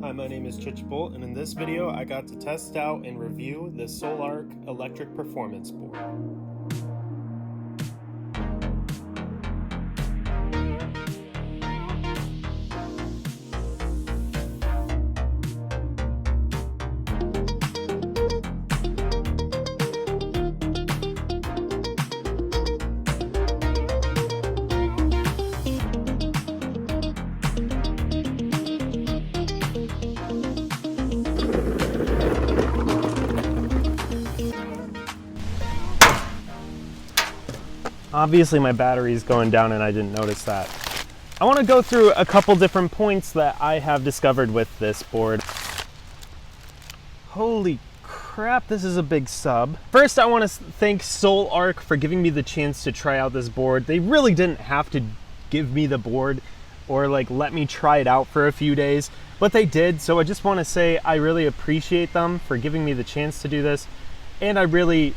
Hi, my name is Chich, and in this video I got to test out and review the SolarC electric performance board. Obviously my battery is going down and I didn't notice that. I want to go through a couple different points that I have discovered with this board. Holy crap, this is a big sub. First, I want to thank SolarC for giving me the chance to try out this board. They really didn't have to give me the board or like let me try it out for a few days, but they did. So I just want to say I really appreciate them for giving me the chance to do this. And I really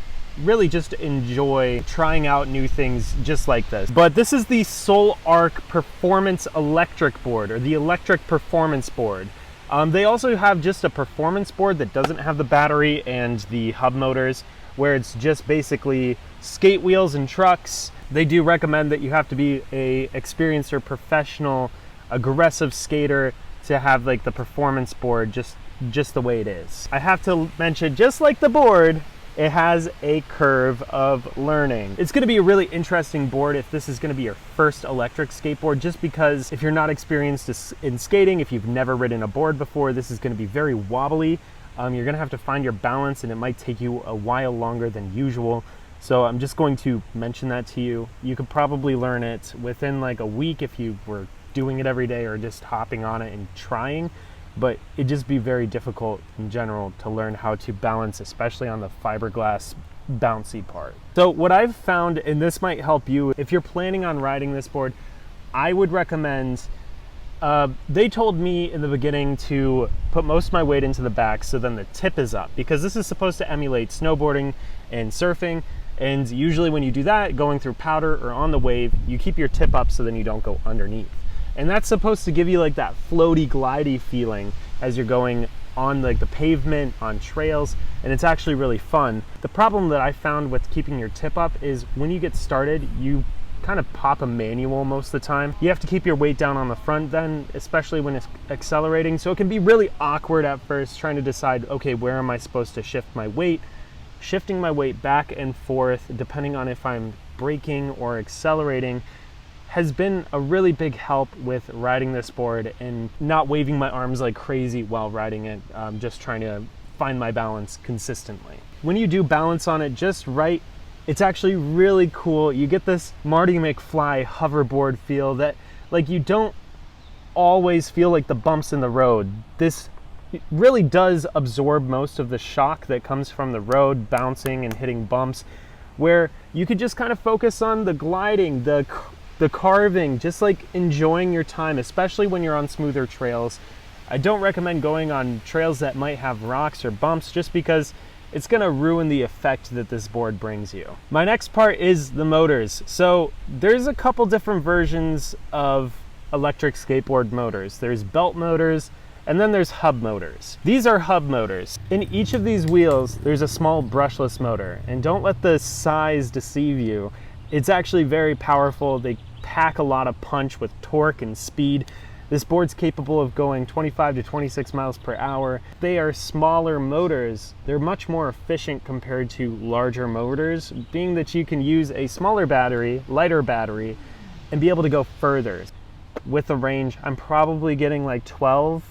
just enjoy trying out new things just like this. But this is the SolarC Performance Electric Board, or the Electric Performance Board. They also have just a performance board that doesn't have the battery and the hub motors, where it's just basically skate wheels and trucks. They do recommend that you have to be a experienced or professional aggressive skater to have like the performance board just the way it is. I have to mention, just like the board, it has a curve of learning. It's gonna be a really interesting board if this is gonna be your first electric skateboard, just because if you're not experienced in skating, if you've never ridden a board before, this is gonna be very wobbly. You're gonna have to find your balance and it might take you a while longer than usual. So I'm just going to mention that to you. You could probably learn it within like a week if you were doing it every day or just hopping on it and trying. But it'd just be very difficult in general to learn how to balance, especially on the fiberglass bouncy part. So what I've found, and this might help you, if you're planning on riding this board, I would recommend, they told me in the beginning to put most of my weight into the back so then the tip is up, because this is supposed to emulate snowboarding and surfing. And usually when you do that, going through powder or on the wave, you keep your tip up so then you don't go underneath. And that's supposed to give you like that floaty, glidey feeling as you're going on like the pavement, on trails, and it's actually really fun. The problem that I found with keeping your tip up is when you get started, you kind of pop a manual most of the time. You have to keep your weight down on the front then, especially when it's accelerating. So it can be really awkward at first trying to decide, okay, where am I supposed to shift my weight? Shifting my weight back and forth, depending on if I'm braking or accelerating, has been a really big help with riding this board and not waving my arms like crazy while riding it, just trying to find my balance consistently. When you do balance on it just right, it's actually really cool. You get this Marty McFly hoverboard feel that like you don't always feel like the bumps in the road. This really does absorb most of the shock that comes from the road bouncing and hitting bumps, where you could just kind of focus on the gliding, the carving, just like enjoying your time, especially when you're on smoother trails. I don't recommend going on trails that might have rocks or bumps just because it's gonna ruin the effect that this board brings you. My next part is the motors. So there's a couple different versions of electric skateboard motors. There's belt motors, and then there's hub motors. These are hub motors. In each of these wheels, there's a small brushless motor, and don't let the size deceive you. It's actually very powerful. They pack a lot of punch with torque and speed. This board's capable of going 25 to 26 miles per hour. They are smaller motors. They're much more efficient compared to larger motors, being that you can use a smaller battery, lighter battery, and be able to go further. With the range, I'm probably getting like 12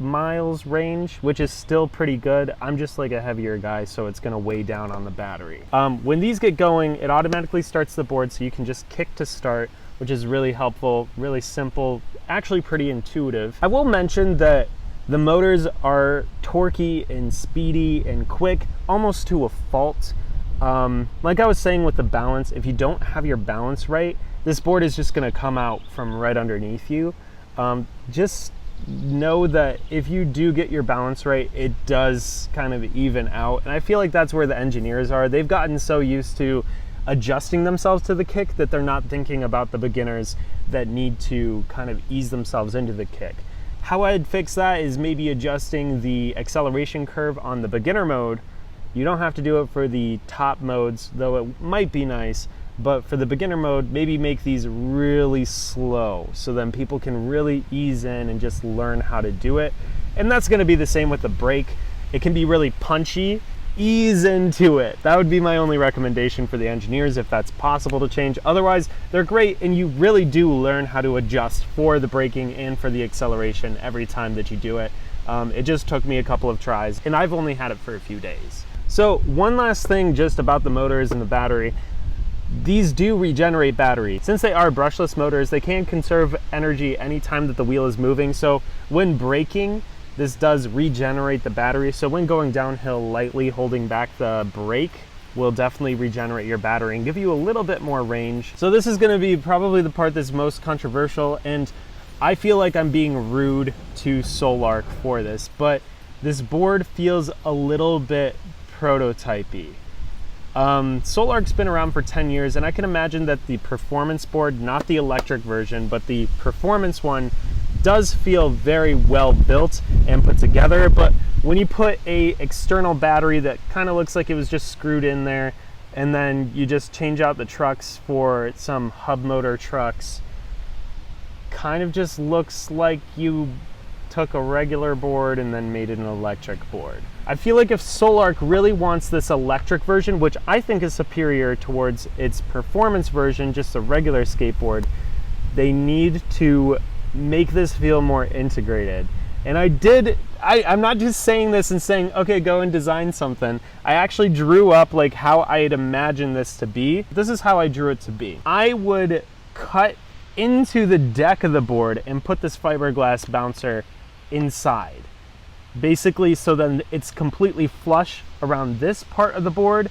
miles range, which is still pretty good. I'm just like a heavier guy, so it's gonna weigh down on the battery. When these get going, it automatically starts the board, so you can just kick to start, which is really helpful, really simple, actually pretty intuitive. I will mention that the motors are Torquey and Speedy and quick, almost to a fault. Like I was saying with the balance, if you don't have your balance right, this board is just gonna come out from right underneath you. Just know that if you do get your balance right, it does kind of even out. And I feel like that's where the engineers are. They've gotten so used to adjusting themselves to the kick that they're not thinking about the beginners that need to kind of ease themselves into the kick. How I'd fix that is maybe adjusting the acceleration curve on the beginner mode. You don't have to do it for the top modes, though it might be nice. But for the beginner mode, maybe make these really slow so then people can really ease in and just learn how to do it. And that's going to be the same with the brake. It can be really punchy. Ease into it. That would be my only recommendation for the engineers if that's possible to change. Otherwise, they're great and you really do learn how to adjust for the braking and for the acceleration every time that you do it. It just took me a couple of tries and I've only had it for a few days. So one last thing just about the motors and the battery. These do regenerate battery. Since they are brushless motors, they can conserve energy anytime that the wheel is moving. So when braking, this does regenerate the battery. So when going downhill lightly, holding back the brake will definitely regenerate your battery and give you a little bit more range. So this is gonna be probably the part that's most controversial, and I feel like I'm being rude to Solarc for this, but this board feels a little bit prototypey. Solarc's been around for 10 years, and I can imagine that the performance board, not the electric version, but the performance one, does feel very well built and put together. But when you put a external battery that kind of looks like it was just screwed in there, and then you just change out the trucks for some hub motor trucks, kind of just looks like you took a regular board and then made it an electric board. I feel like if Solarc really wants this electric version, which I think is superior towards its performance version, just a regular skateboard, they need to make this feel more integrated. And I'm not just saying this and saying, okay, go and design something. I actually drew up like how I'd imagine this to be. This is how I drew it to be. I would cut into the deck of the board and put this fiberglass bouncer inside. Basically, so then it's completely flush around this part of the board,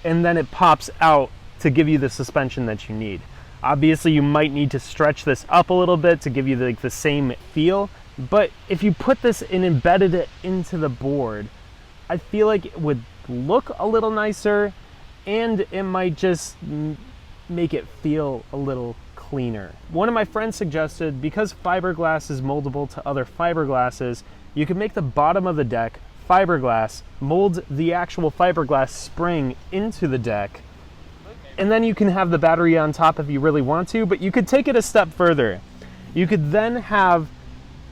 and then it pops out to give you the suspension that you need. Obviously, you might need to stretch this up a little bit to give you the same feel, but if you put this and embedded it into the board, I feel like it would look a little nicer, and it might just make it feel a little cleaner. One of my friends suggested, because fiberglass is moldable to other fiberglasses, you can make the bottom of the deck fiberglass, mold the actual fiberglass spring into the deck, and then you can have the battery on top if you really want to, but you could take it a step further. You could then have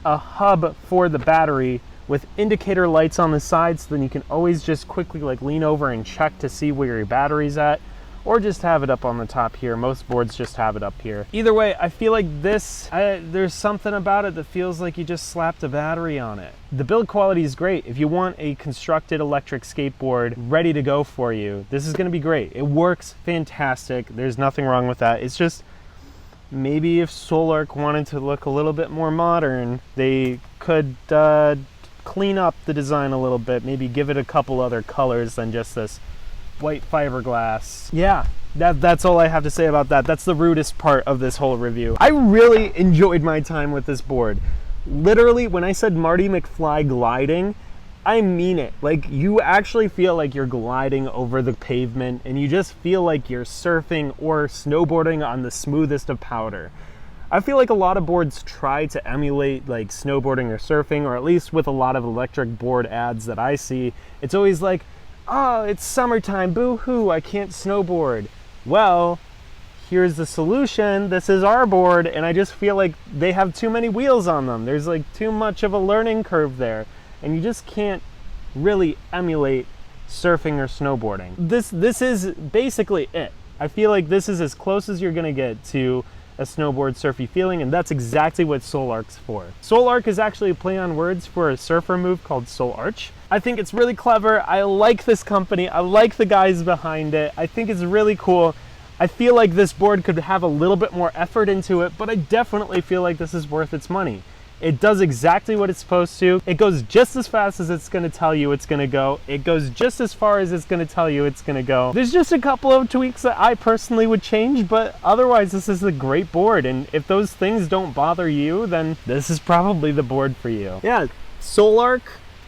a hub for the battery with indicator lights on the side, so then you can always just quickly like lean over and check to see where your battery's at, or just have it up on the top here. Most boards just have it up here. Either way, I feel like this, there's something about it that feels like you just slapped a battery on it. The build quality is great. If you want a constructed electric skateboard ready to go for you, this is gonna be great. It works fantastic. There's nothing wrong with that. It's just, maybe if Solarc wanted to look a little bit more modern, they could clean up the design a little bit, maybe give it a couple other colors than just this white fiberglass. Yeah, that's all I have to say about that. That's the rudest part of this whole review. I really enjoyed my time with this board. Literally, when I said Marty McFly gliding, I mean it. Like, you actually feel like you're gliding over the pavement, and you just feel like you're surfing or snowboarding on the smoothest of powder. I feel like a lot of boards try to emulate like snowboarding or surfing, or at least with a lot of electric board ads that I see, it's always like, oh, it's summertime, boo-hoo, I can't snowboard. Well, here's the solution. This is our board, and I just feel like they have too many wheels on them. There's like too much of a learning curve there, and you just can't really emulate surfing or snowboarding. This is basically it. I feel like this is as close as you're gonna get to a snowboard surfy feeling, and that's exactly what Solarc's for. Solarc is actually a play on words for a surfer move called Soul Arch. I think it's really clever. I like this company. I like the guys behind it. I think it's really cool. I feel like this board could have a little bit more effort into it, but I definitely feel like this is worth its money. It does exactly what it's supposed to. It goes just as fast as it's gonna tell you it's gonna go. It goes just as far as it's gonna tell you it's gonna go. There's just a couple of tweaks that I personally would change, but otherwise this is a great board. And if those things don't bother you, then this is probably the board for you. Yeah, Solarc,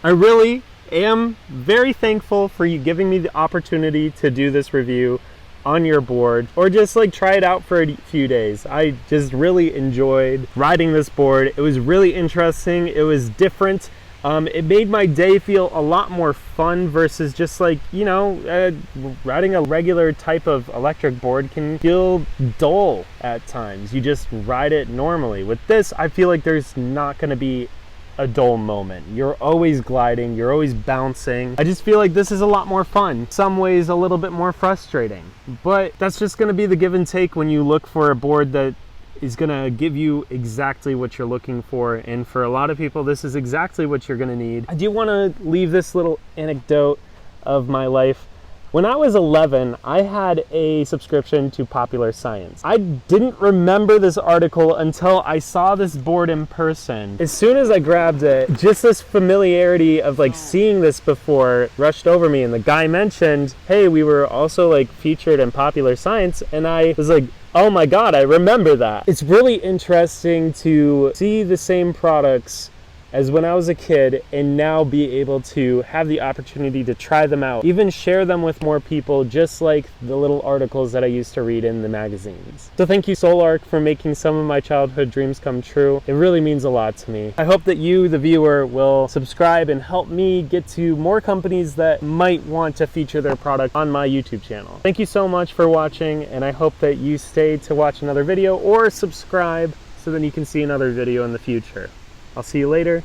I really am very thankful for you giving me the opportunity to do this review. on your board, or just like try it out for a few days. I just really enjoyed riding this board. It was really interesting. It was different. It made my day feel a lot more fun versus just like, you know, riding a regular type of electric board can feel dull at times. You just ride it normally. With this, I feel like there's not going to be a dull moment. You're always gliding, you're always bouncing. I just feel like this is a lot more fun. Some ways a little bit more frustrating, but that's just going to be the give and take when you look for a board that is going to give you exactly what you're looking for. And for a lot of people, this is exactly what you're going to need. I do want to leave this little anecdote of my life. When I was 11, I had a subscription to Popular Science. I didn't remember this article until I saw this board in person. As soon as I grabbed it, just this familiarity of like seeing this before rushed over me, and the guy mentioned, hey, we were also like featured in Popular Science, and I was like, oh my God, I remember that. It's really interesting to see the same products as when I was a kid and now be able to have the opportunity to try them out, even share them with more people, just like the little articles that I used to read in the magazines. So thank you, SolarArc, for making some of my childhood dreams come true. It really means a lot to me. I hope that you, the viewer, will subscribe and help me get to more companies that might want to feature their product on my YouTube channel. Thank you so much for watching, and I hope that you stay to watch another video or subscribe so that you can see another video in the future. I'll see you later.